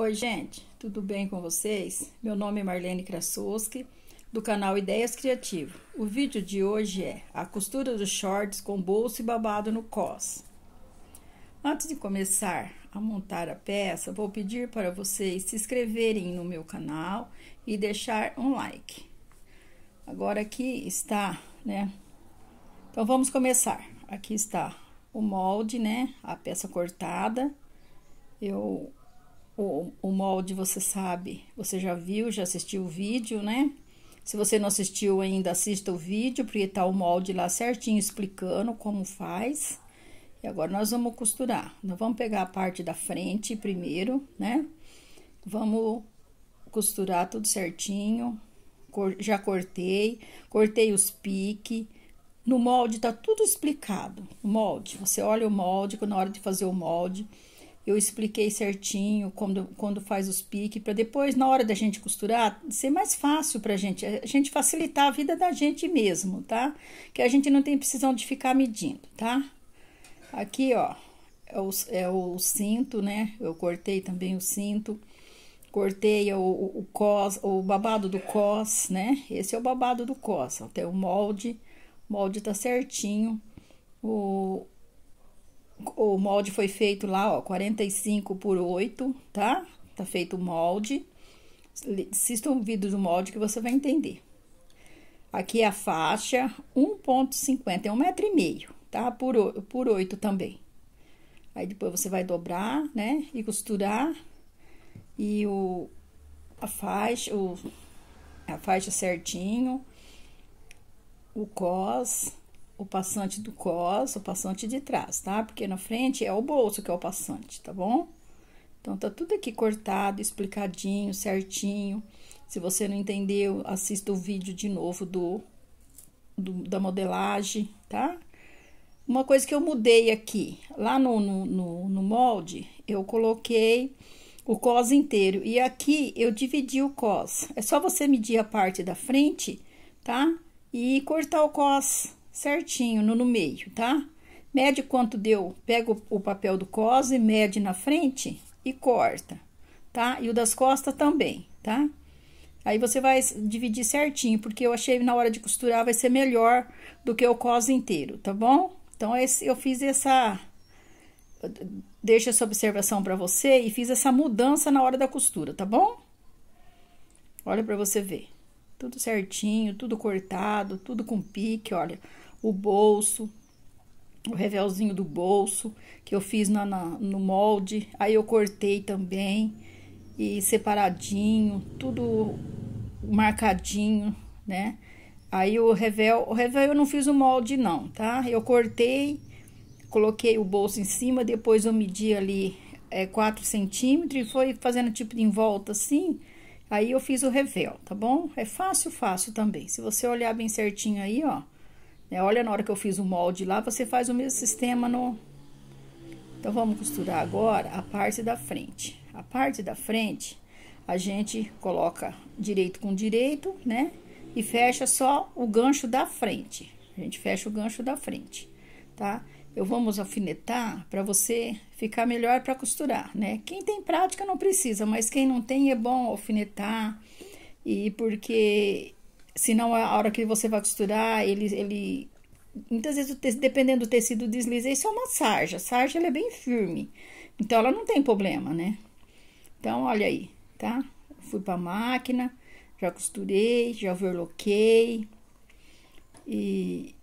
Oi, gente, tudo bem com vocês? Meu nome é Marlene Krasowski, do canal Ideias Criativas. O vídeo de hoje é a costura dos shorts com bolso e babado no cos. Antes de começar a montar a peça, vou pedir para vocês se inscreverem no meu canal e deixar um like. Agora aqui está, né? Então vamos começar. Aqui está o molde, né? A peça cortada. O molde, você sabe, você já viu, já assistiu o vídeo, né? Se você não assistiu ainda, assista o vídeo, porque tá o molde lá certinho explicando como faz. E agora nós vamos costurar. Nós vamos pegar a parte da frente primeiro, né? Vamos costurar tudo certinho. Já cortei os piques. No molde tá tudo explicado. O molde, você olha o molde, na hora de fazer o molde, eu expliquei certinho quando faz os piques, para depois, na hora da gente costurar, ser mais fácil pra gente, a gente facilitar a vida da gente mesmo, tá? Que a gente não tem precisão de ficar medindo, tá? Aqui, ó, é o cinto, né? Eu cortei também o cinto, cortei o cos, o babado do cos, né? Esse é o babado do cos, até o molde tá certinho, o molde foi feito lá, ó, 45 por 8, tá? Tá feito o molde. Assista um vídeo do molde que você vai entender. Aqui é a faixa 1,50, é 1,5 m, tá? Por 8 também. Aí depois você vai dobrar, né? E costurar. E a faixa certinho. O cos. O passante do cos, o passante de trás, tá? Porque na frente é o bolso que é o passante, tá bom? Então, tá tudo aqui cortado, explicadinho, certinho. Se você não entendeu, assista o vídeo de novo da modelagem, tá? Uma coisa que eu mudei aqui, lá no molde, eu coloquei o cos inteiro. E aqui, eu dividi o cos. É só você medir a parte da frente, tá? E cortar o cos certinho no meio, tá? Mede quanto deu, pega o papel do cos e mede na frente e corta, tá? E o das costas também, tá? Aí você vai dividir certinho, porque eu achei na hora de costurar vai ser melhor do que o cos inteiro, tá bom? Então, eu fiz deixa essa observação pra você e fiz essa mudança na hora da costura, tá bom? Olha pra você ver. Tudo certinho, tudo cortado, tudo com pique, olha. O bolso, o revelzinho do bolso, que eu fiz no molde. Aí, eu cortei também, e separadinho, tudo marcadinho, né? Aí, o revel eu não fiz o molde não, tá? Eu cortei, coloquei o bolso em cima, depois eu medi ali 4 centímetros e foi fazendo tipo de envolta assim. Aí, eu fiz o revel, tá bom? É fácil também. Se você olhar bem certinho aí, ó. Olha, na hora que eu fiz o molde lá, você faz o mesmo sistema no... Então, vamos costurar agora a parte da frente. A parte da frente, a gente coloca direito com direito, né? E fecha só o gancho da frente. A gente fecha o gancho da frente, tá? Vamos alfinetar para você ficar melhor para costurar, né? Quem tem prática não precisa, mas quem não tem é bom alfinetar. E porque senão a hora que você vai costurar, ele muitas vezes, dependendo do tecido desliza, isso é uma sarja. A sarja, ela é bem firme, então ela não tem problema, né? Então, olha aí, tá? Fui pra máquina, já costurei, já overloquei e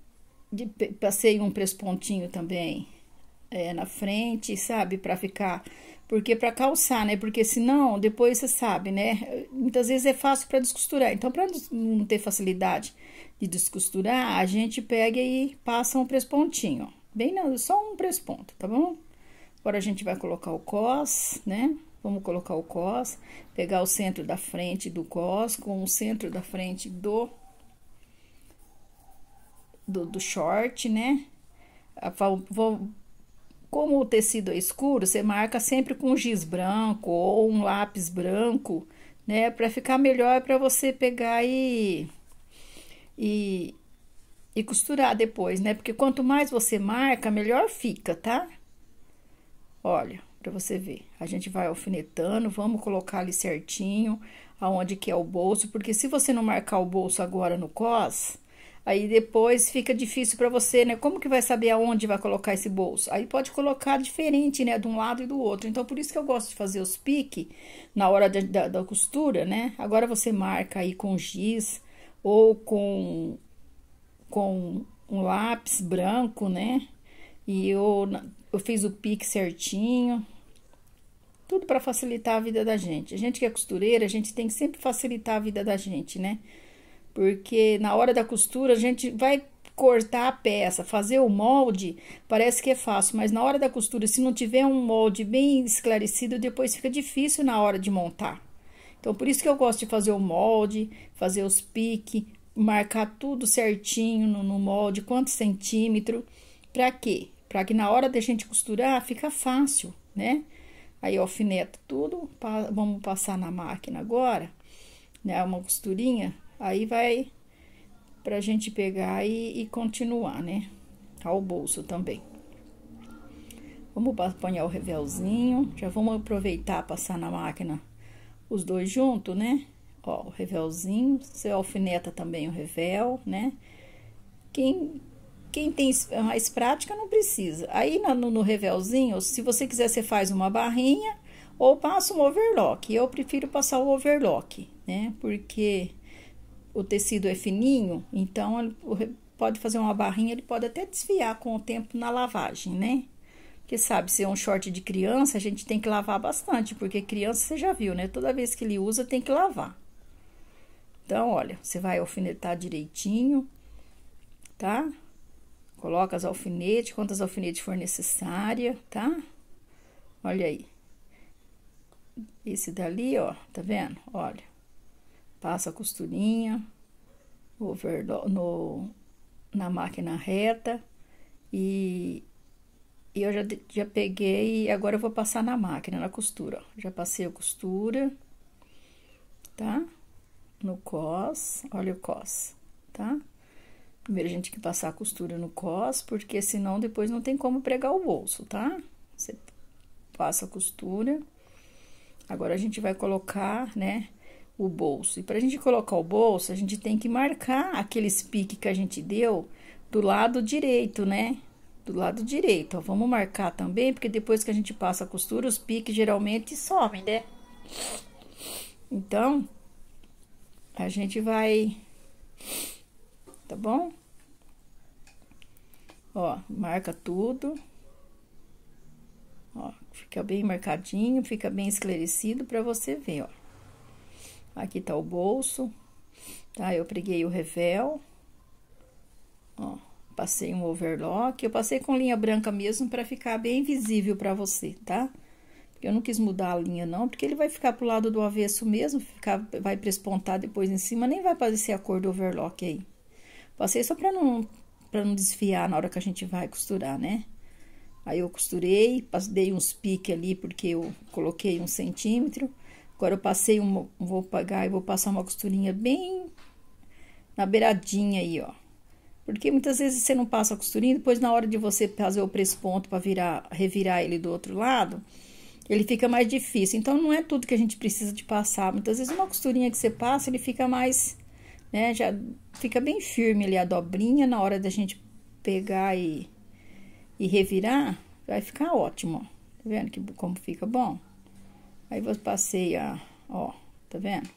passei um press-pontinho também na frente, sabe? Pra ficar... Porque pra calçar, né? Porque senão, depois você sabe, né? Muitas vezes é fácil pra descosturar. Então, pra não ter facilidade de descosturar, a gente pega e passa um press-pontinho, ó. Bem, só um press-ponto, tá bom? Agora, a gente vai colocar o cos, né? Vamos colocar o cos, pegar o centro da frente do cos com o centro da frente do short, né? Como o tecido é escuro, você marca sempre com giz branco ou um lápis branco, né? Pra ficar melhor pra você pegar e costurar depois, né? Porque quanto mais você marca, melhor fica, tá? Olha, pra você ver. A gente vai alfinetando, vamos colocar ali certinho aonde que é o bolso, porque se você não marcar o bolso agora no cos, aí depois fica difícil pra você, né? Como que vai saber aonde vai colocar esse bolso? Aí pode colocar diferente, né? De um lado e do outro. Então, por isso que eu gosto de fazer os piques na hora da costura, né? Agora você marca aí com giz ou com um lápis branco, né? E eu fiz o pique certinho. Tudo para facilitar a vida da gente. A gente que é costureira, a gente tem que sempre facilitar a vida da gente, né? Porque na hora da costura, a gente vai cortar a peça, fazer o molde, parece que é fácil, mas na hora da costura, se não tiver um molde bem esclarecido, depois fica difícil na hora de montar. Então, por isso que eu gosto de fazer o molde, fazer os piques, marcar tudo certinho no molde, quantos centímetros. Pra quê? Pra que na hora da gente costurar, fica fácil, né? Aí, eu alfineto tudo, vamos passar na máquina agora, né? Uma costurinha, aí vai pra gente pegar e continuar, né? Ao bolso também. Vamos apanhar o revelzinho, já vamos aproveitar passar na máquina os dois juntos, né? Ó, o revelzinho, você alfineta também o revel, né? Quem tem mais prática não precisa. Aí no revelzinho, se você quiser, você faz uma barrinha ou passa um overlock. Eu prefiro passar o overlock, né? Porque o tecido é fininho, então ele pode fazer uma barrinha, ele pode até desfiar com o tempo na lavagem, né? Porque sabe, se é um short de criança, a gente tem que lavar bastante, porque criança você já viu, né? Toda vez que ele usa, tem que lavar. Então, olha, você vai alfinetar direitinho, tá? Coloca as alfinetes, quantas alfinetes for necessária, tá? Olha aí. Esse dali, ó, tá vendo? Olha. Passa a costurinha na máquina reta e eu já peguei e agora eu vou passar na máquina, na costura, ó. Já passei a costura, tá? No cos, olha o cos, tá? Primeiro a gente tem que passar a costura no cos, porque senão depois não tem como pregar o bolso, tá? Você passa a costura. Agora a gente vai colocar, né, o bolso. E pra gente colocar o bolso, a gente tem que marcar aqueles piques que a gente deu do lado direito, né? Do lado direito, ó. Vamos marcar também, porque depois que a gente passa a costura, os piques geralmente somem, né? Então, a gente vai... Tá bom? Ó, marca tudo. Ó, fica bem marcadinho, fica bem esclarecido pra você ver, ó. Aqui tá o bolso, tá? Eu preguei o revel. Ó, passei um overlock. Eu passei com linha branca mesmo pra ficar bem visível pra você, tá? Eu não quis mudar a linha não, porque ele vai ficar pro lado do avesso mesmo, vai prespontar depois em cima, nem vai aparecer a cor do overlock aí. Passei só pra não desfiar na hora que a gente vai costurar, né? Aí eu costurei, dei uns piques ali, porque eu coloquei 1 centímetro. Agora eu passei vou pegar e vou passar uma costurinha bem na beiradinha aí, ó. Porque muitas vezes você não passa a costurinha, depois na hora de você fazer o press-ponto para revirar ele do outro lado, ele fica mais difícil. Então, não é tudo que a gente precisa de passar. Muitas vezes uma costurinha que você passa, ele fica mais, né, já fica bem firme ali a dobrinha, na hora da gente pegar e revirar, vai ficar ótimo, ó. Tá vendo como fica bom? Aí eu passei ó, tá vendo?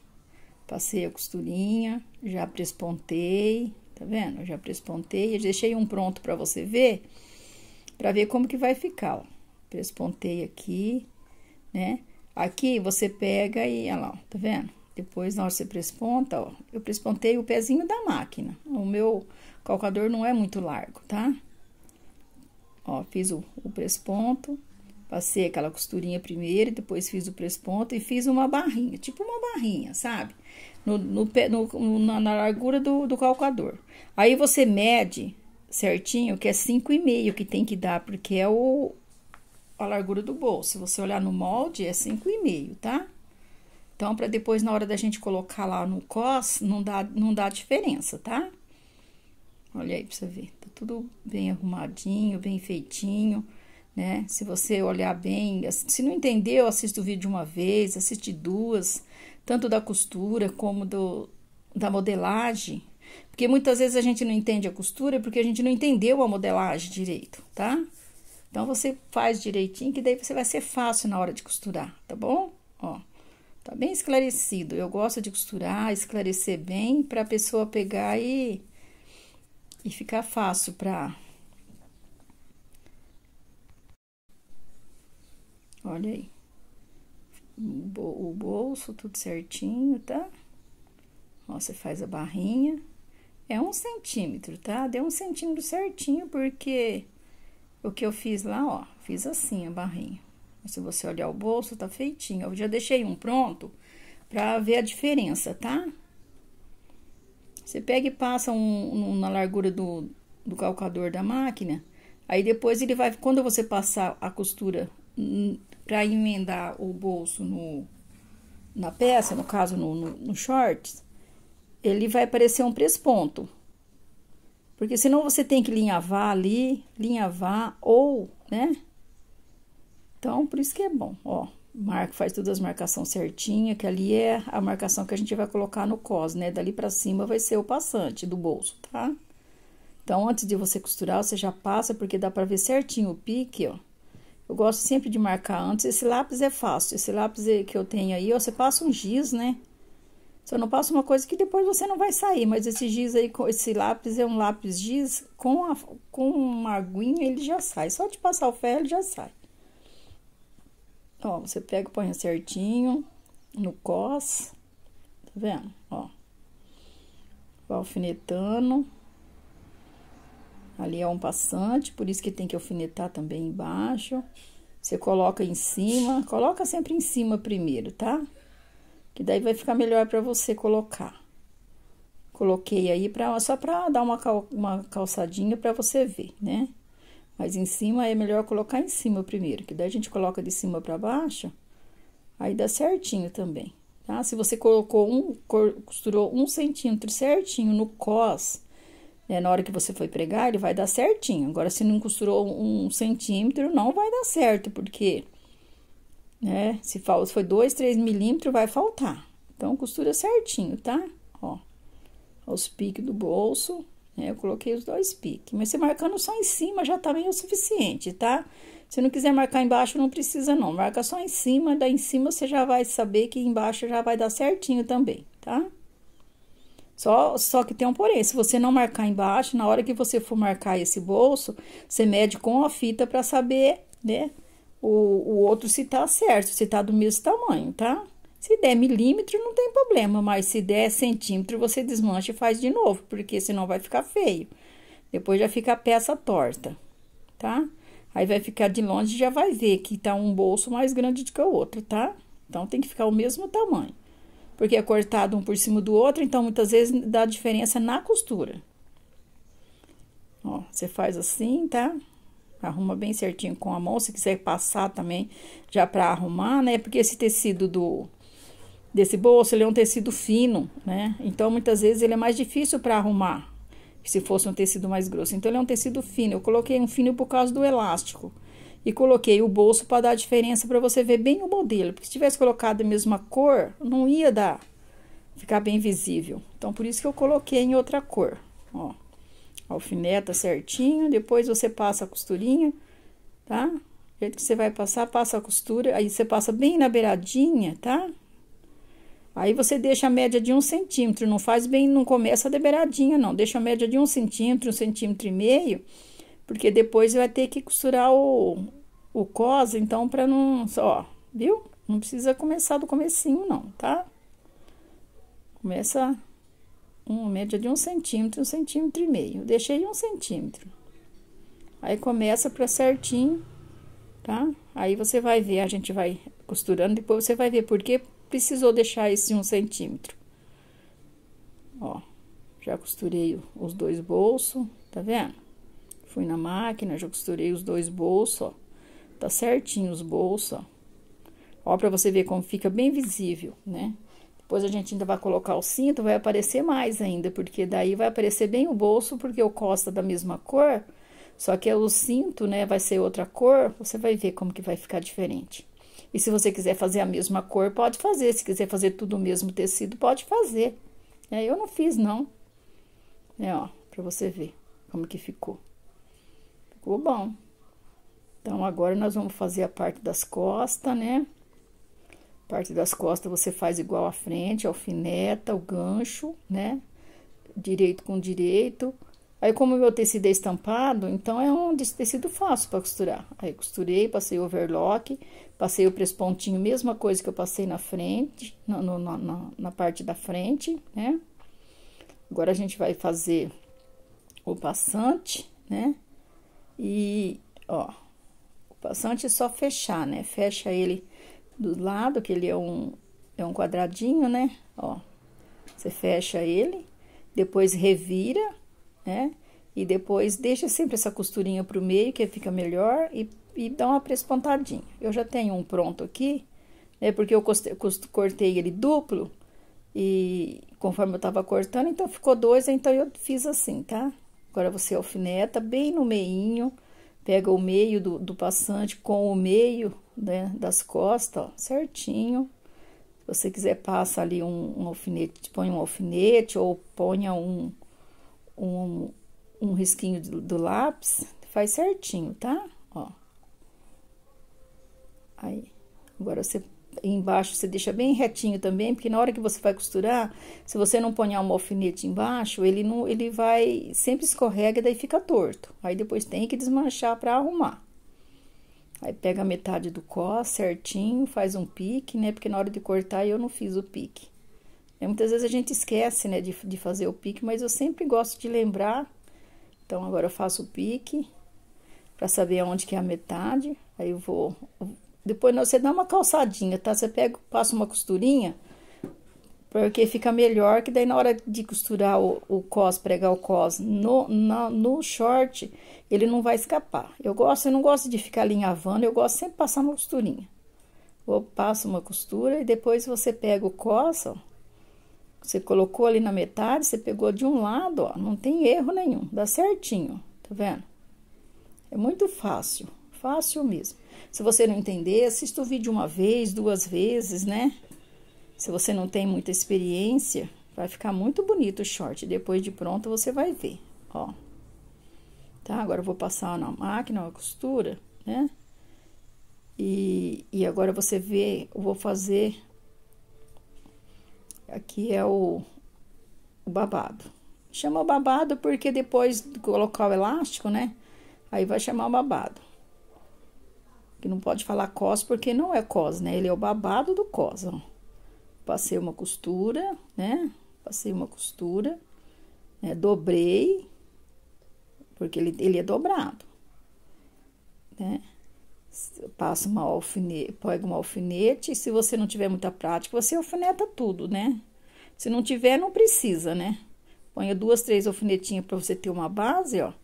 Passei a costurinha, já prespontei, tá vendo? Eu já prespontei, eu deixei um pronto pra você ver, pra ver como que vai ficar, ó. Prespontei aqui, né? Aqui você pega e, olha lá, ó, tá vendo? Depois, na hora que você presponta, ó, eu prespontei o pezinho da máquina. O meu calcador não é muito largo, tá? Ó, fiz o presponto, passei aquela costurinha primeiro, depois fiz o presponto e fiz uma barrinha, tipo uma barrinha, sabe? Na largura do calcador. Aí, você mede certinho, que é 5,5 que tem que dar, porque é a largura do bolso. Se você olhar no molde, é 5,5, tá? Então, para depois, na hora da gente colocar lá no cos, não dá diferença, tá? Olha aí pra você ver. Tá tudo bem arrumadinho, bem feitinho. né? Se você olhar bem, se não entendeu, assista o vídeo uma vez, assiste duas, tanto da costura como da modelagem, porque muitas vezes a gente não entende a costura porque a gente não entendeu a modelagem direito, tá? Então, você faz direitinho, que daí você vai ser fácil na hora de costurar, tá bom? Ó, tá bem esclarecido. Eu gosto de costurar, esclarecer bem, pra pessoa pegar e ficar fácil pra... Olha aí. O bolso, tudo certinho, tá? Ó, você faz a barrinha. É 1 centímetro, tá? Deu 1 centímetro certinho, porque... O que eu fiz lá, ó, fiz assim a barrinha. Se você olhar o bolso, tá feitinho. Eu já deixei um pronto pra ver a diferença, tá? Você pega e passa na largura do calcador da máquina. Aí depois ele vai, quando você passar a costura pra emendar o bolso na peça, no caso no shorts, ele vai parecer um presponto. Porque senão você tem que linhavar ali, linhavar ou, né? Então, por isso que é bom, ó. Faz todas as marcações certinha, que ali é a marcação que a gente vai colocar no cos, né? Dali pra cima vai ser o passante do bolso, tá? Então, antes de você costurar, você já passa, porque dá pra ver certinho o pique, ó. Eu gosto sempre de marcar antes. Esse lápis é fácil, esse lápis que eu tenho aí, ó, você passa um giz, né? Só não passa uma coisa que depois você não vai sair, mas esse giz aí, esse lápis é um lápis giz, com uma aguinha ele já sai. Só de passar o ferro ele já sai. Ó, você pega e põe certinho no cos, tá vendo? Ó, vai alfinetando. Ali é um passante, por isso que tem que alfinetar também embaixo. Você coloca em cima, coloca sempre em cima primeiro, tá? Que daí vai ficar melhor pra você colocar. Coloquei aí só pra dar uma calçadinha pra você ver, né? Mas em cima é melhor colocar em cima primeiro, que daí a gente coloca de cima pra baixo, aí dá certinho também, tá? Se você costurou 1 centímetro certinho no cos, né, na hora que você foi pregar, ele vai dar certinho. Agora, se não costurou 1 centímetro, não vai dar certo, porque... né? Se foi 2, 3 milímetros, vai faltar. Então, costura certinho, tá? Ó, os piques do bolso, né? Eu coloquei os 2 piques. Mas você marcando só em cima já tá bem o suficiente, tá? Se não quiser marcar embaixo, não precisa não. Marca só em cima, daí em cima você já vai saber que embaixo já vai dar certinho também, tá? Só que tem um porém, se você não marcar embaixo, na hora que você for marcar esse bolso, você mede com a fita pra saber, né? O outro se tá certo, se tá do mesmo tamanho, tá? Se der milímetro, não tem problema, mas se der centímetro, você desmancha e faz de novo, porque senão vai ficar feio. Depois já fica a peça torta, tá? Aí vai ficar de longe e já vai ver que tá um bolso mais grande do que o outro, tá? Então, tem que ficar o mesmo tamanho. Porque é cortado um por cima do outro, então, muitas vezes, dá diferença na costura. Ó, você faz assim, tá? Arruma bem certinho com a mão, se quiser passar também, já pra arrumar, né? Porque esse tecido desse bolso, ele é um tecido fino, né? Então, muitas vezes, ele é mais difícil pra arrumar, que se fosse um tecido mais grosso. Então, ele é um tecido fino. Eu coloquei um fino por causa do elástico. E coloquei o bolso pra dar a diferença, pra você ver bem o modelo. Porque se tivesse colocado a mesma cor, não ia ficar bem visível. Então, por isso que eu coloquei em outra cor, ó. Alfineta certinho, depois você passa a costurinha, tá? Do jeito que você vai passar, passa a costura, aí você passa bem na beiradinha, tá? Aí você deixa a média de 1 centímetro, não faz bem, não começa da beiradinha, não. Deixa a média de 1 centímetro, 1,5 centímetros, porque depois vai ter que costurar o cos, então, pra não... Ó, viu? Não precisa começar do comecinho, não, tá? Começa... uma média de 1 centímetro, 1,5 centímetros. Deixei 1 centímetro. Aí, começa pra certinho, tá? Aí, você vai ver, a gente vai costurando, depois você vai ver porque precisou deixar esse 1 centímetro. Ó, já costurei os 2 bolsos, tá vendo? Fui na máquina, já costurei os 2 bolsos, ó. Tá certinho os bolsos, ó. Ó, pra você ver como fica bem visível, né? Depois a gente ainda vai colocar o cinto, vai aparecer mais ainda, porque daí vai aparecer bem o bolso, porque o costa da mesma cor, Só que o cinto, né, vai ser outra cor, você vai ver como que vai ficar diferente. E se você quiser fazer a mesma cor, pode fazer. Se quiser fazer tudo o mesmo tecido, pode fazer. Eu não fiz, não. Ó, pra você ver como que ficou. Ficou bom. Então, agora nós vamos fazer a parte das costas, né? Parte das costas você faz igual a frente, alfineta, o gancho, né? Direito com direito. Aí, como o meu tecido é estampado, então é um tecido fácil para costurar. Aí, costurei, passei o overlock, passei o press-pontinho, mesma coisa que eu passei na frente, na parte da frente, né? Agora, a gente vai fazer o passante, né? E, ó, o passante é só fechar, né? Fecha ele do lado, que ele é um quadradinho, né? Ó, você fecha ele, depois revira, né? E depois deixa sempre essa costurinha pro meio, que fica melhor, e dá uma prespontadinha. Eu já tenho um pronto aqui, né? Porque eu cortei ele duplo, e conforme eu tava cortando, então ficou dois, então eu fiz assim, tá? Agora você alfineta bem no meinho, pega o meio do passante com o meio, né, das costas, ó, certinho. Se você quiser, passa ali um alfinete, põe um alfinete ou ponha um risquinho do lápis, faz certinho, tá? Ó. Aí, agora você, embaixo, você deixa bem retinho também, porque na hora que você vai costurar, se você não ponhar um alfinete embaixo, ele vai, sempre escorrega e daí fica torto. Aí depois tem que desmanchar pra arrumar. Aí pega a metade do cós certinho, faz um pique, né? Porque na hora de cortar eu não fiz o pique. Muitas vezes a gente esquece, né, de fazer o pique, mas eu sempre gosto de lembrar. Então, agora eu faço o pique, pra saber aonde que é a metade. Aí eu vou... Depois você dá uma calçadinha, tá? Você pega, passa uma costurinha, porque fica melhor, que daí na hora de costurar o cós, pregar o cós no short, ele não vai escapar. Eu não gosto de ficar alinhavando, eu gosto sempre de passar uma costurinha. Passo uma costura e depois você pega o cós, ó. Você colocou ali na metade, você pegou de um lado, ó, não tem erro nenhum, dá certinho, tá vendo? É muito fácil, fácil mesmo. Se você não entender, assista o vídeo uma vez, duas vezes, né? Se você não tem muita experiência, vai ficar muito bonito o short. Depois de pronto, você vai ver, ó. Tá? Agora eu vou passar na máquina, a costura, né? E agora você vê, eu vou fazer... Aqui é o babado. Chama o babado porque depois de colocar o elástico, né? Aí vai chamar o babado. Que não pode falar cós porque não é cós, né? Ele é o babado do cós, ó. Passei uma costura, né? Passei uma costura, né? Dobrei, porque ele é dobrado, né? Passa uma alfinete, pega uma alfinete, e se você não tiver muita prática, você alfineta tudo, né? Se não tiver, não precisa, né? Ponha 2, 3 alfinetinhas pra você ter uma base, ó.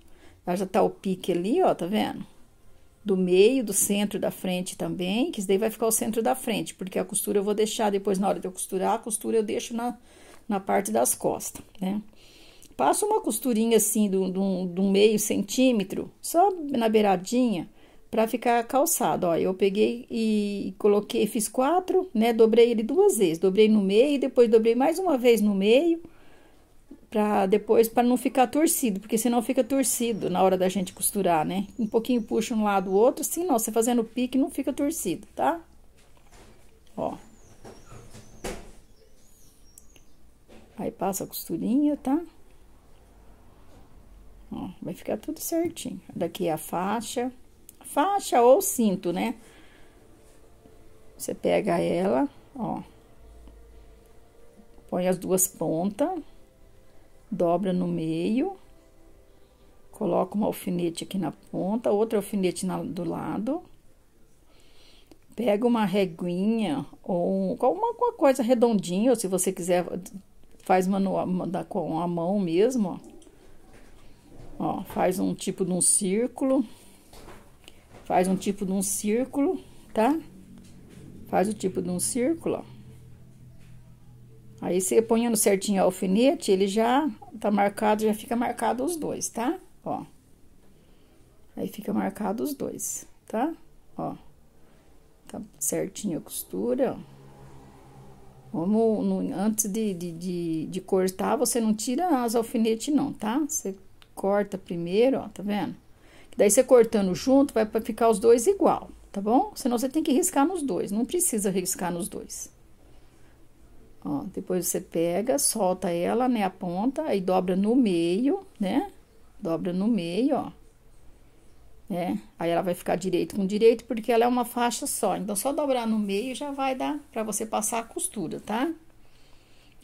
Já tá o pique ali, ó, tá vendo? Do meio, do centro, da frente também, que isso daí vai ficar o centro da frente, porque a costura eu vou deixar depois, na hora de eu costurar, a costura eu deixo na parte das costas, né? Passo uma costurinha assim, do meio centímetro, só na beiradinha, pra ficar calçado, ó. Eu peguei e coloquei, fiz 4, né? Dobrei ele 2 vezes, dobrei no meio, depois dobrei mais uma vez no meio, para não ficar torcido, porque senão fica torcido na hora da gente costurar, né? Um pouquinho puxa um lado, o outro, assim, não, você fazendo pique não fica torcido, tá? Ó. Aí passa a costurinha, tá? Ó, vai ficar tudo certinho. Daqui é a faixa ou cinto, né? Você pega ela, ó, põe as 2 pontas, dobra no meio, coloca um alfinete aqui na ponta, outro alfinete do lado, pega uma reguinha ou alguma coisa redondinha, ou se você quiser, faz com a mão mesmo, ó, faz um tipo de um círculo. Faz um tipo de um círculo, tá? Faz o tipo de um círculo, ó. Aí, você ponhando certinho o alfinete, ele já tá marcado, já fica marcado os dois, tá? Ó. Aí fica marcado os dois, tá? Ó, tá certinho a costura, ó. Antes de cortar, você não tira as alfinetes não, tá? Você corta primeiro, ó, tá vendo? Daí, você cortando junto, vai pra ficar os dois igual, tá bom? Senão, você tem que riscar nos dois, não precisa riscar nos dois. Ó, depois você pega, solta ela, né, a ponta, aí dobra no meio, né? Dobra no meio, ó. Aí ela vai ficar direito com direito, porque ela é uma faixa só. Então, só dobrar no meio já vai dar pra você passar a costura, tá?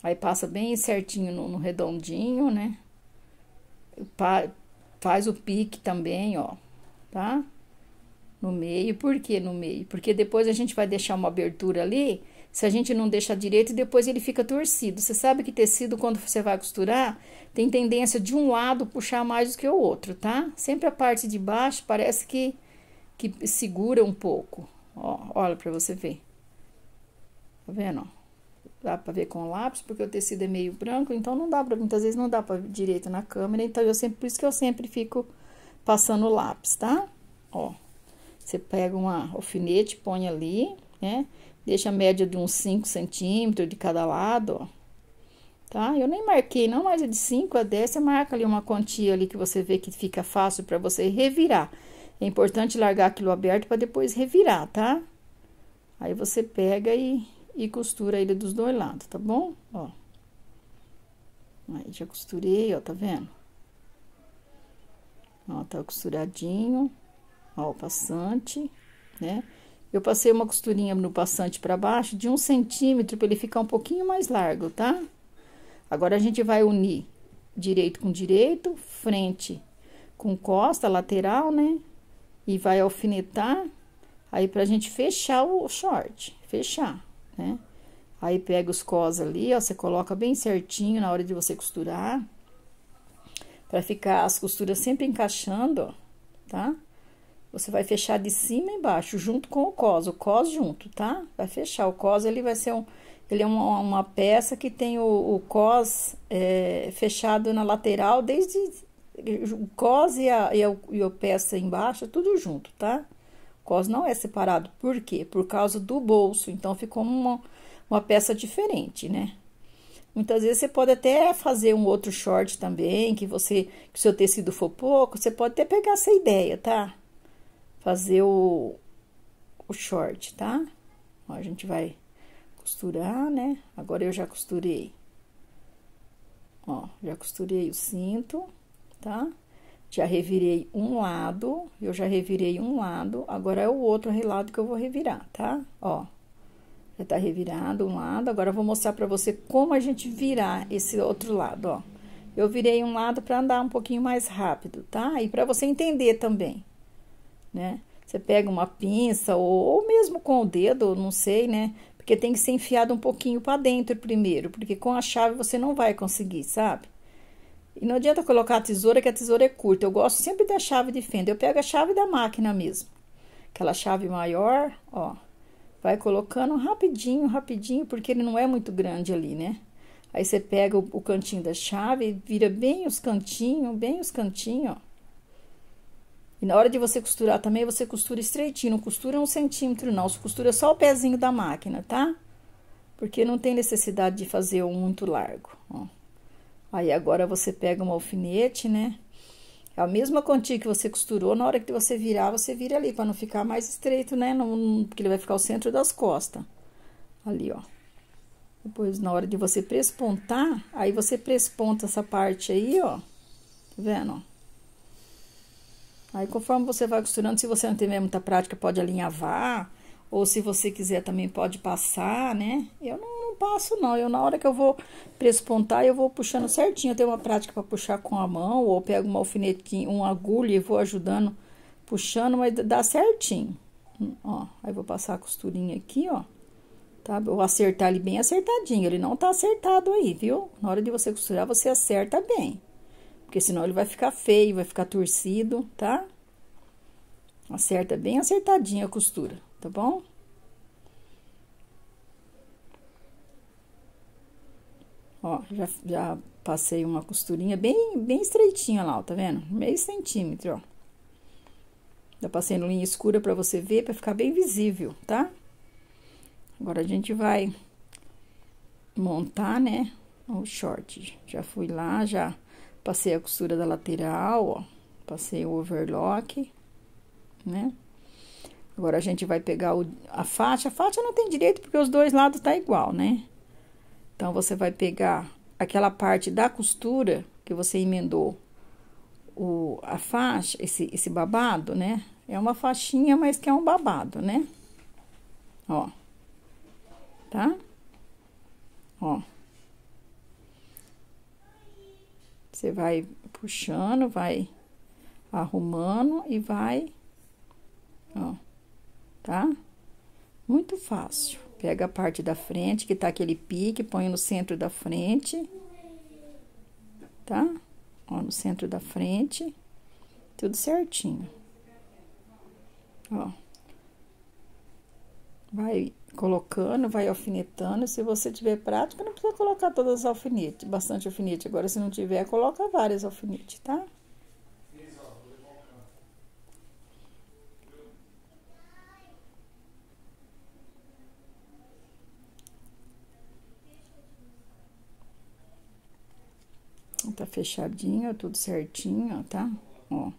Aí, passa bem certinho no redondinho, né? Faz o pique também, ó, tá? No meio. Por que no meio? Porque depois a gente vai deixar uma abertura ali. Se a gente não deixar direito, depois ele fica torcido. Você sabe que tecido, quando você vai costurar, tem tendência de um lado puxar mais do que o outro, tá? Sempre a parte de baixo parece que segura um pouco. Ó, olha pra você ver. Tá vendo, ó? Dá pra ver com o lápis, porque o tecido é meio branco, então não dá pra, muitas vezes não dá pra ver direito na câmera, então por isso que eu sempre fico passando o lápis, tá? Ó, você pega uma alfinete, põe ali, né? Deixa a média de uns 5 centímetros de cada lado, ó. Tá? Eu nem marquei, não, mas é de 5 a 10, você marca ali uma quantia ali que você vê que fica fácil pra você revirar. É importante largar aquilo aberto pra depois revirar, tá? Aí, você pega e costura ele dos dois lados, tá bom? Ó. Aí, já costurei, ó, tá vendo? Ó, tá costuradinho. Ó, o passante, né? Eu passei uma costurinha no passante pra baixo de 1 centímetro pra ele ficar um pouquinho mais largo, tá? Agora, a gente vai unir direito com direito, frente com costa, lateral, né? E vai alfinetar, aí pra gente fechar o short, fechar, né? Aí, pega os cós ali, ó, você coloca bem certinho na hora de você costurar, pra ficar as costuras sempre encaixando, ó, tá? Você vai fechar de cima e embaixo, junto com o cós junto, tá? Vai fechar, o cós, ele vai ser ele é uma peça que tem o cós fechado na lateral, desde o cós e a peça embaixo, tudo junto, tá? O cós não é separado, por quê? Por causa do bolso, então ficou uma peça diferente, né? Muitas vezes você pode até fazer um outro short também, que o seu tecido for pouco, você pode até pegar essa ideia, tá? Fazer o short, tá? Ó, a gente vai costurar, né? Agora, eu já costurei. Ó, já costurei o cinto, tá? Já revirei um lado, eu já revirei um lado, agora é o outro lado que eu vou revirar, tá? Ó, já tá revirado um lado, agora eu vou mostrar pra você como a gente virar esse outro lado, ó. Eu virei um lado pra andar um pouquinho mais rápido, tá? E pra você entender também, né? Você pega uma pinça ou mesmo com o dedo, não sei, né? Porque tem que ser enfiado um pouquinho pra dentro primeiro, porque com a chave você não vai conseguir, sabe? E não adianta colocar a tesoura, que a tesoura é curta. Eu gosto sempre da chave de fenda. Eu pego a chave da máquina mesmo. Aquela chave maior, ó. Vai colocando rapidinho, rapidinho, porque ele não é muito grande ali, né? Aí, você pega o cantinho da chave, vira bem os cantinhos, ó. E na hora de você costurar também, você costura estreitinho, não costura 1 centímetro, não. Você costura só o pezinho da máquina, tá? Porque não tem necessidade de fazer um muito largo, ó. Aí, agora, você pega um alfinete, né? É a mesma quantia que você costurou, na hora que você virar, você vira ali, pra não ficar mais estreito, né? Porque ele vai ficar o centro das costas. Ali, ó. Depois, na hora de você prespontar, aí você presponta essa parte aí, ó. Tá vendo, ó? Aí, conforme você vai costurando, se você não tiver muita prática, pode alinhavar. Ou se você quiser também pode passar, né? Eu não passo, não. Eu, na hora que eu vou prespontar, eu vou puxando certinho. Eu tenho uma prática para puxar com a mão, ou pego uma alfinetinha, uma agulha e vou ajudando, puxando, mas dá certinho. Ó, aí vou passar a costurinha aqui, ó. Tá? Eu vou acertar ele bem acertadinho. Ele não tá acertado aí, viu? Na hora de você costurar, você acerta bem. Porque senão ele vai ficar feio, vai ficar torcido, tá? Acerta bem acertadinho a costura, tá bom? Ó, já passei uma costurinha bem estreitinha lá, ó, tá vendo? Meio centímetro, ó. Tá passando linha escura pra você ver, pra ficar bem visível, tá? Agora, a gente vai montar, né, o short. Já fui lá, já passei a costura da lateral, ó. Passei o overlock, né? Agora, a gente vai pegar a faixa. A faixa não tem direito, porque os dois lados tá igual, né? Então, você vai pegar aquela parte da costura que você emendou a faixa, esse babado, né? É uma faixinha, mas que é um babado, né? Ó. Tá? Ó. Você vai puxando, vai arrumando e vai, ó, tá? Muito fácil. Pega a parte da frente, que tá aquele pique, põe no centro da frente, tá? Ó, no centro da frente, tudo certinho. Ó. Vai colocando, vai alfinetando. Se você tiver prática, não precisa colocar todas as alfinetes, bastante alfinete. Agora, se não tiver, coloca várias alfinetes, tá? Tá fechadinho, tudo certinho, ó, tá? Ó.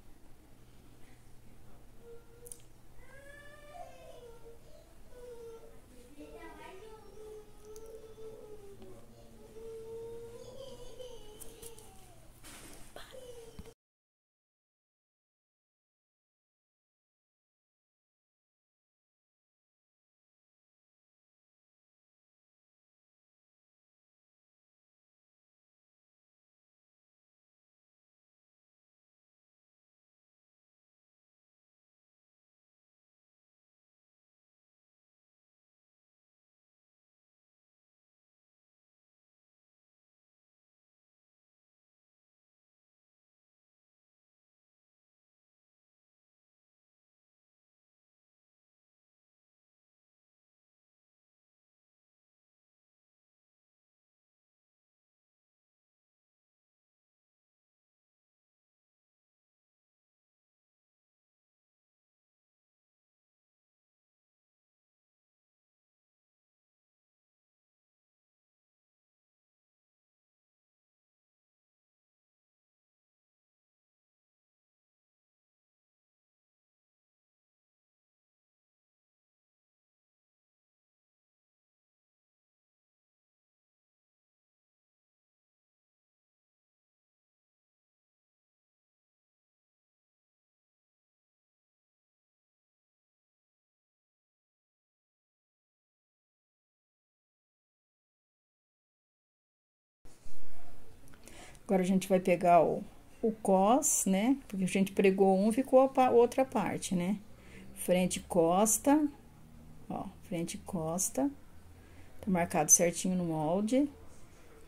Agora, a gente vai pegar o cos, né? Porque a gente pregou um, ficou a outra parte, né? Frente e costa, ó, frente e costa. Tá marcado certinho no molde.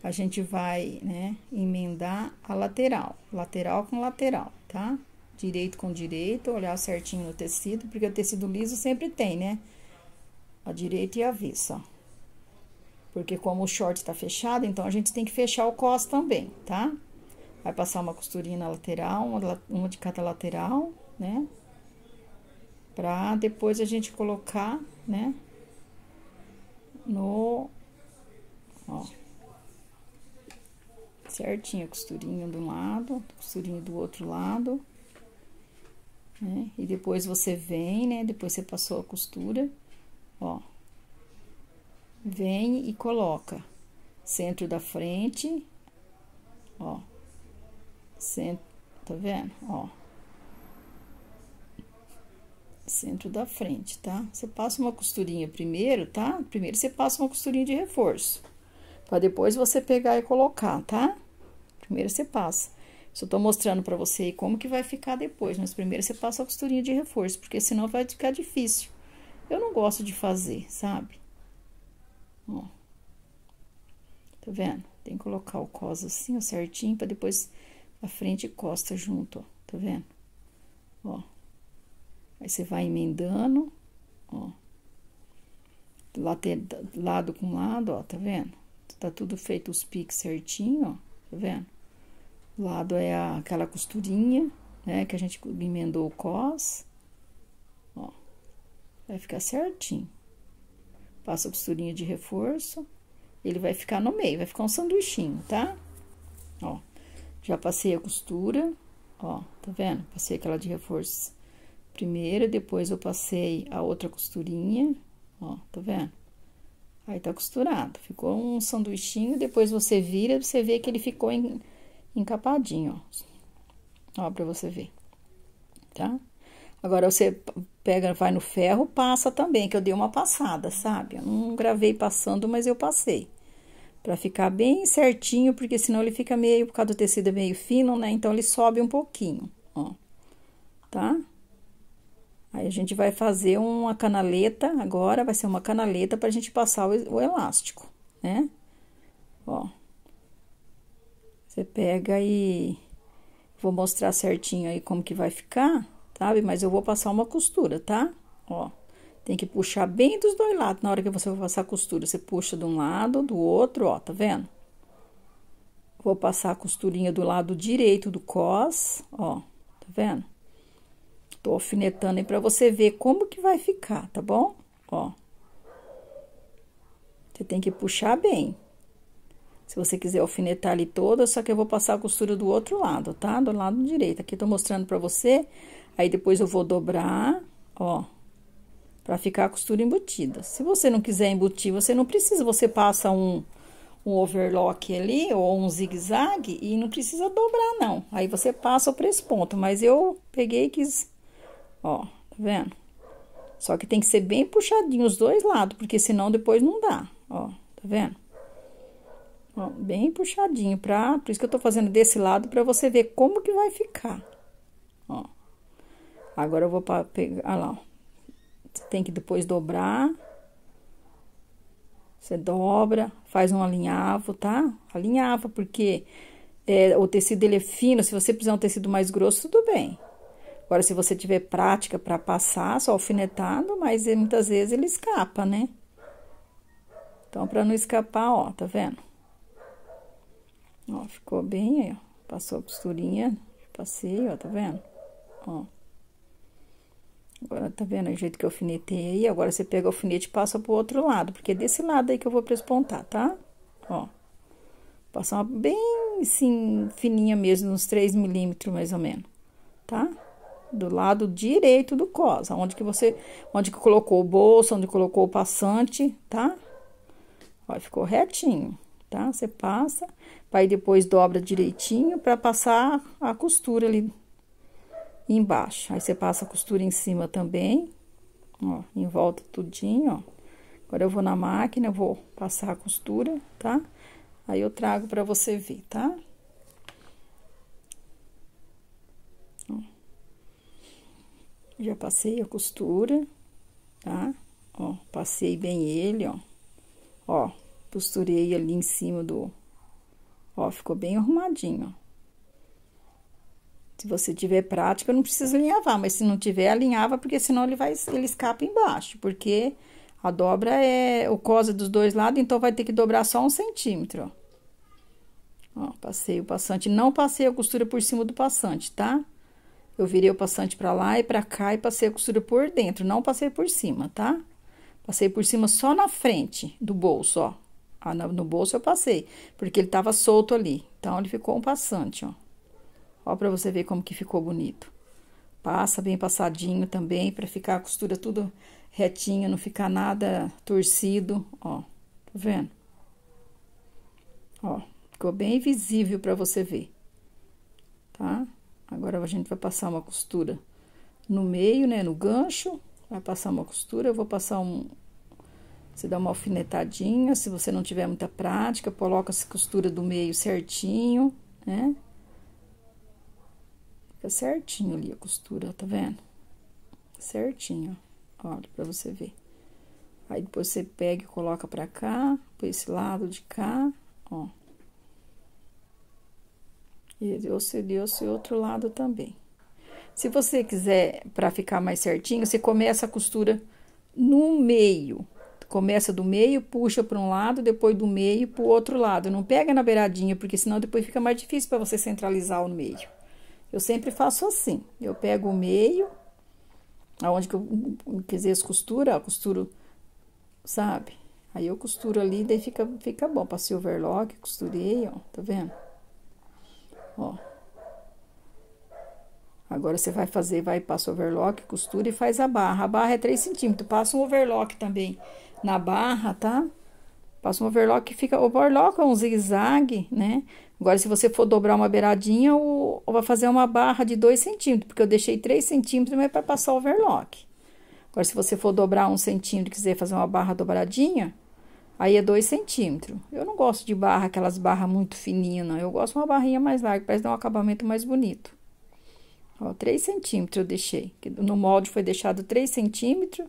A gente vai, né, emendar a lateral. Lateral com lateral, tá? Direito com direito, olhar certinho no tecido, porque o tecido liso sempre tem, né? A direita e a avessa, ó. Porque como o short tá fechado, então a gente tem que fechar o cos também, tá? Vai passar uma costurinha na lateral, uma de cada lateral, né? Pra depois a gente colocar, né? Ó. Certinho, costurinha de um lado, costurinha do outro lado, né? E depois você vem, né? Depois você passou a costura, ó. Vem e coloca centro da frente, ó. Centro, tá vendo? Ó. Centro da frente, tá? Você passa uma costurinha primeiro, tá? Primeiro você passa uma costurinha de reforço, pra depois você pegar e colocar, tá? Primeiro você passa. Só tô mostrando pra você aí como que vai ficar depois, mas primeiro você passa a costurinha de reforço, porque senão vai ficar difícil. Eu não gosto de fazer, sabe? Ó. Tá vendo? Tem que colocar o cos assim, ó, certinho, pra depois a frente e costa junto, ó. Tá vendo? Ó. Aí você vai emendando, ó. Lado com lado, ó, tá vendo? Tá tudo feito os piques certinho, ó. Tá vendo? O lado é aquela costurinha, né? Que a gente emendou o cos, Ó, vai ficar certinho. Passa a costurinha de reforço. Ele vai ficar no meio, vai ficar um sanduichinho, tá? Ó, já passei a costura, ó, tá vendo? Passei aquela de reforço primeiro, depois eu passei a outra costurinha, ó, tá vendo? Aí tá costurado, ficou um sanduichinho, depois você vira, você vê que ele ficou encapadinho, ó, pra você ver, tá? Agora, você pega, vai no ferro, passa também, que eu dei uma passada, sabe? Eu não gravei passando, mas eu passei. Pra ficar bem certinho, porque senão ele fica meio, por causa do tecido é meio fino, né? Então, ele sobe um pouquinho, ó, tá? Aí, a gente vai fazer uma canaleta, agora vai ser uma canaleta pra gente passar o elástico, né? Ó. Você pega e... Vou mostrar certinho aí como que vai ficar, sabe? Mas eu vou passar uma costura, tá? Ó, tem que puxar bem dos dois lados. Na hora que você vai passar a costura, você puxa de um lado, do outro, ó, tá vendo? Vou passar a costurinha do lado direito do cos, ó, tá vendo? Tô alfinetando aí pra você ver como que vai ficar, tá bom? Ó. Você tem que puxar bem. Se você quiser alfinetar ali toda, só que eu vou passar a costura do outro lado, tá? Do lado direito. Aqui eu tô mostrando pra você. Aí, depois eu vou dobrar, ó, pra ficar a costura embutida. Se você não quiser embutir, você não precisa. Você passa um overlock ali, ou um zigue-zague, e não precisa dobrar, não. Aí, você passa por esse ponto. Mas eu peguei e quis, ó, tá vendo? Só que tem que ser bem puxadinho os dois lados, porque senão depois não dá, ó, tá vendo? Ó, bem puxadinho, por isso que eu tô fazendo desse lado, pra você ver como que vai ficar, ó. Agora, eu vou pegar, olha lá, ó. Você tem que depois dobrar. Você dobra, faz um alinhavo, tá? Alinhava, porque o tecido, ele é fino, se você precisar um tecido mais grosso, tudo bem. Agora, se você tiver prática pra passar, só alfinetado, mas muitas vezes ele escapa, né? Então, pra não escapar, ó, tá vendo? Ó, ficou bem aí, ó. Passou a costurinha, passei, ó, tá vendo? Ó. Agora, tá vendo o jeito que eu alfinetei aí? Agora, você pega o alfinete e passa pro outro lado, porque é desse lado aí que eu vou prespontar, tá? Ó. Passar uma bem, assim, fininha mesmo, uns 3 milímetros, mais ou menos, tá? Do lado direito do cos, onde que colocou o bolso, onde colocou o passante, tá? Ó, ficou retinho, tá? Você passa, aí depois dobra direitinho pra passar a costura ali embaixo. Aí, você passa a costura em cima também, ó, em volta tudinho, ó. Agora, eu vou na máquina, eu vou passar a costura, tá? Aí, eu trago pra você ver, tá? Ó. Já passei a costura, tá? Ó, passei bem ele, ó. Ó, costurei ali em cima do... Ó, ficou bem arrumadinho, ó. Se você tiver prática, não precisa alinhavar, mas se não tiver, alinhava, porque senão ele escapa embaixo, porque a dobra é o cos dos dois lados, então vai ter que dobrar só 1 centímetro, ó. Ó, passei o passante, não passei a costura por cima do passante, tá? Eu virei o passante pra lá e pra cá e passei a costura por dentro, não passei por cima, tá? Passei por cima só na frente do bolso, ó. Ah, no bolso eu passei, porque ele tava solto ali, então ele ficou um passante, ó. Ó, pra você ver como que ficou bonito. Passa bem passadinho também, pra ficar a costura tudo retinha, não ficar nada torcido, ó. Tá vendo? Ó, ficou bem visível pra você ver, tá? Agora, a gente vai passar uma costura no meio, né, no gancho. Vai passar uma costura, eu vou passar Você dá uma alfinetadinha, se você não tiver muita prática, coloca essa costura do meio certinho, né? Fica certinho ali a costura, tá vendo? Certinho, ó. Olha, pra você ver. Aí, depois você pega e coloca pra cá, por esse lado de cá, ó. E deu-se outro lado também. Se você quiser, pra ficar mais certinho, você começa a costura no meio. Começa do meio, puxa para um lado, depois do meio pro outro lado. Não pega na beiradinha, porque senão depois fica mais difícil para você centralizar o meio. Eu sempre faço assim. Eu pego o meio, Aonde que eu quiser costura, eu costuro, sabe? Aí eu costuro ali, daí fica bom. Passei overlock, costurei, ó, tá vendo? Ó. Agora você vai passa overlock, costura e faz a barra. A barra é 3 centímetros. Passa um overlock também na barra, tá? Passa um overlock que fica... O overlock é um zigue-zague, né? Agora, se você for dobrar uma beiradinha, ou vai fazer uma barra de 2 centímetros, porque eu deixei 3 centímetros, mas é para passar o overlock. Agora, se você for dobrar 1 centímetro e quiser fazer uma barra dobradinha, aí é 2 centímetros. Eu não gosto de barra, aquelas barras muito fininhas, não. Eu gosto de uma barrinha mais larga, para dar um acabamento mais bonito. Ó, 3 centímetros eu deixei. No molde foi deixado 3 centímetros.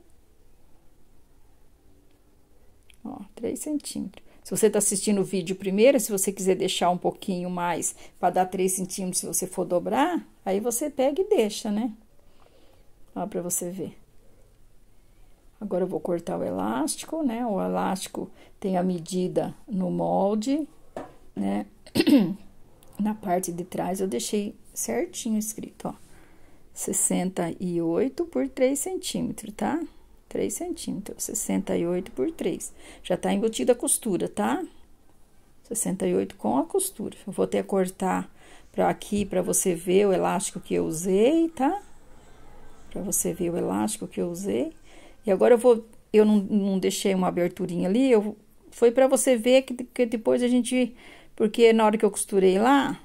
Ó, 3 centímetros. Se você tá assistindo o vídeo primeiro, se você quiser deixar um pouquinho mais, para dar 3 centímetros, se você for dobrar, aí você pega e deixa, né? Ó, pra você ver. Agora eu vou cortar o elástico, né? O elástico tem a medida no molde, né? Na parte de trás eu deixei certinho escrito, ó. 68 por 3 centímetros, tá? 3 centímetros, 68 por 3. Já tá embutida a costura, tá? 68 com a costura. Eu vou até cortar pra aqui, pra você ver o elástico que eu usei, tá? Pra você ver o elástico que eu usei. E agora eu não deixei uma aberturinha ali, foi pra você ver que depois a gente... Porque na hora que eu costurei lá,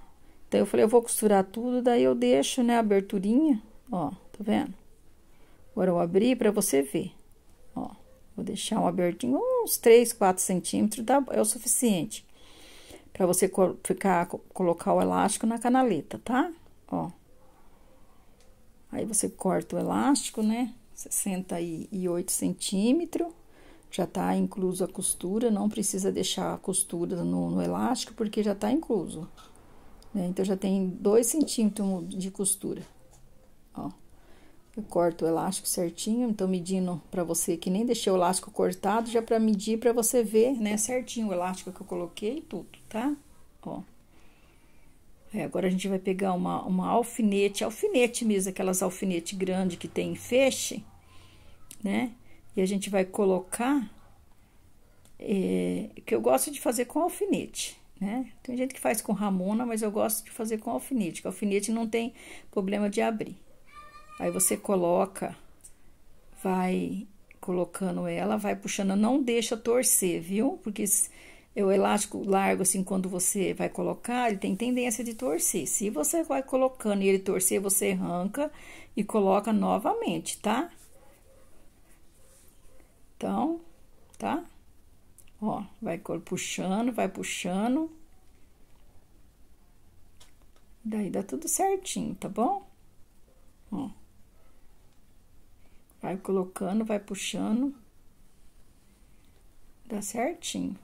então eu falei, eu vou costurar tudo, daí eu deixo, né, a aberturinha, ó, tá vendo? Agora eu abri pra você ver, ó, vou deixar um abertinho, uns 3, 4 centímetros, é o suficiente. Pra você colocar o elástico na canaleta, tá? Ó. Aí você corta o elástico, né? 68 centímetros. Já tá incluso a costura, não precisa deixar a costura no elástico, porque já tá incluso. Né? Então, já tem 2 centímetros de costura. Ó. Eu corto o elástico certinho, então medindo pra você, que nem deixei o elástico cortado, já pra medir, pra você ver, né, certinho o elástico que eu coloquei e tudo, tá? Ó. Agora a gente vai pegar uma alfinete mesmo, aquelas alfinetes grandes que tem feixe, né? E a gente vai colocar, que eu gosto de fazer com alfinete, né? Tem gente que faz com ramona, mas eu gosto de fazer com alfinete, que alfinete não tem problema de abrir. Aí você coloca, vai colocando ela, vai puxando, não deixa torcer, viu? Porque o elástico largo, assim, quando você vai colocar, ele tem tendência de torcer. Se você vai colocando e ele torcer, você arranca e coloca novamente, tá? Então, tá? Ó, vai puxando. Daí dá tudo certinho, tá bom? Ó. Vai colocando, vai puxando. Dá certinho.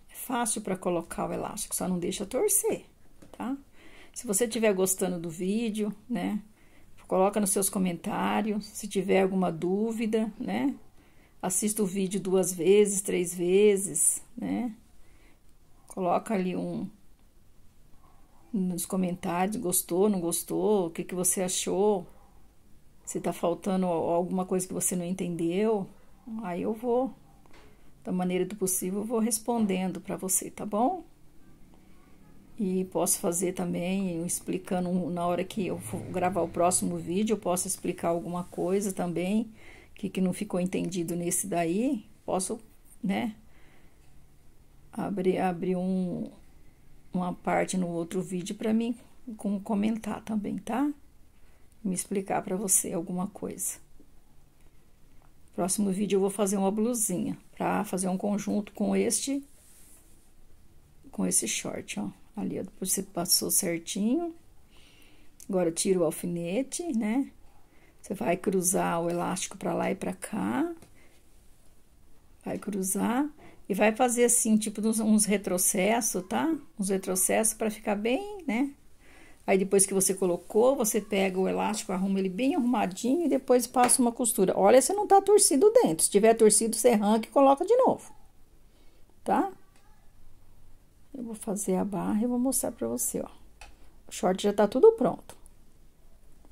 É fácil para colocar o elástico, só não deixa torcer, tá? Se você estiver gostando do vídeo, né? Coloca nos seus comentários, se tiver alguma dúvida, né? Assista o vídeo 2 vezes, 3 vezes, né? Coloca ali nos comentários, gostou, não gostou, o que que você achou, se tá faltando alguma coisa que você não entendeu, aí eu vou, da maneira do possível, eu vou respondendo para você, tá bom? E posso fazer também, explicando, na hora que eu for gravar o próximo vídeo, eu posso explicar alguma coisa também, que não ficou entendido nesse daí, posso, né, abrir uma parte no outro vídeo para mim comentar também, tá? Me explicar para você alguma coisa. Próximo vídeo eu vou fazer uma blusinha, para fazer um conjunto com esse short, ó. Ali, ó, depois você passou certinho. Agora, tira o alfinete, né? Você vai cruzar o elástico pra lá e pra cá. Vai cruzar e vai fazer assim, tipo, uns retrocessos, tá? Uns retrocessos pra ficar bem, né? Aí, depois que você colocou, você pega o elástico, arruma ele bem arrumadinho e depois passa uma costura. Olha se não tá torcido dentro. Se tiver torcido, você arranca e coloca de novo, tá? Eu vou fazer a barra e vou mostrar pra você, ó. O short já tá tudo pronto.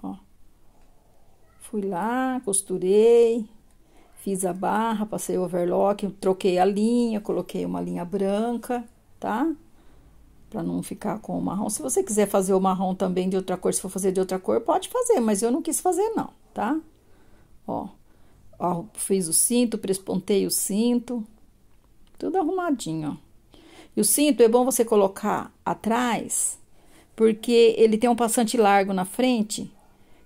Ó. Fui lá, costurei, fiz a barra, passei o overlock, troquei a linha, coloquei uma linha branca, tá? Pra não ficar com o marrom. Se você quiser fazer o marrom também de outra cor, se for fazer de outra cor, pode fazer, mas eu não quis fazer não, tá? Ó, fiz o cinto, prespontei o cinto, tudo arrumadinho, ó. E o cinto é bom você colocar atrás, porque ele tem um passante largo na frente,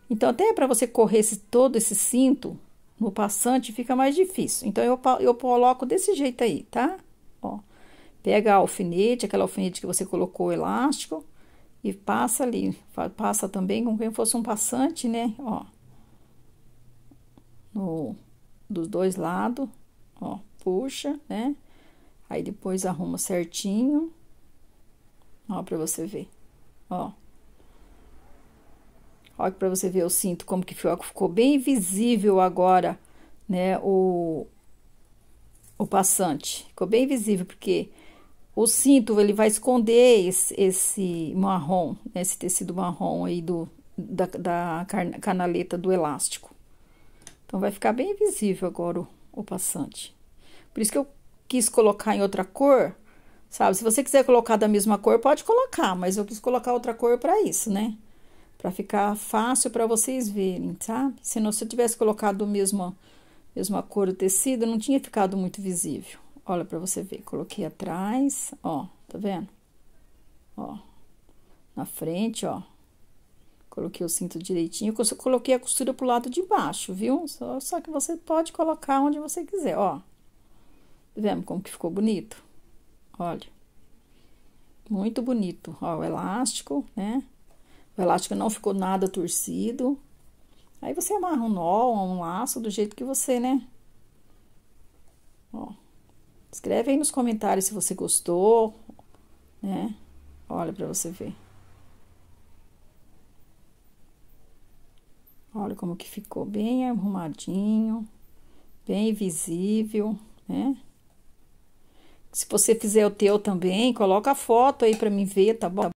então até para você correr todo esse cinto no passante fica mais difícil. Então eu coloco desse jeito aí, tá? Ó, pega a alfinete, aquela alfinete que você colocou o elástico e passa ali, passa também como quem fosse um passante, né? Ó, dos dois lados, ó, puxa, né? Aí depois arruma certinho, ó, pra você ver, ó. Olha pra você ver o cinto, como que ficou bem visível agora, né, o passante. Ficou bem visível, porque o cinto, ele vai esconder esse marrom, esse tecido marrom aí da canaleta do elástico. Então, vai ficar bem visível agora o passante. Por isso que eu quis colocar em outra cor, sabe? Se você quiser colocar da mesma cor, pode colocar, mas eu quis colocar outra cor para isso, né? Para ficar fácil para vocês verem, sabe? Senão, se eu tivesse colocado mesma cor do tecido, não tinha ficado muito visível. Olha para você ver, coloquei atrás, ó, tá vendo? Ó, na frente, ó. Coloquei o cinto direitinho, eu coloquei a costura pro lado de baixo, viu? Só que você pode colocar onde você quiser, ó. Tá vendo como que ficou bonito? Olha. Muito bonito. Ó, o elástico, né? O elástico não ficou nada torcido. Aí você amarra um nó, um laço, do jeito que você, né? Ó. Escreve aí nos comentários se você gostou, né? Olha pra você ver. Olha como que ficou bem arrumadinho, bem visível, né? Se você fizer o teu também, coloca a foto aí pra mim ver, tá bom?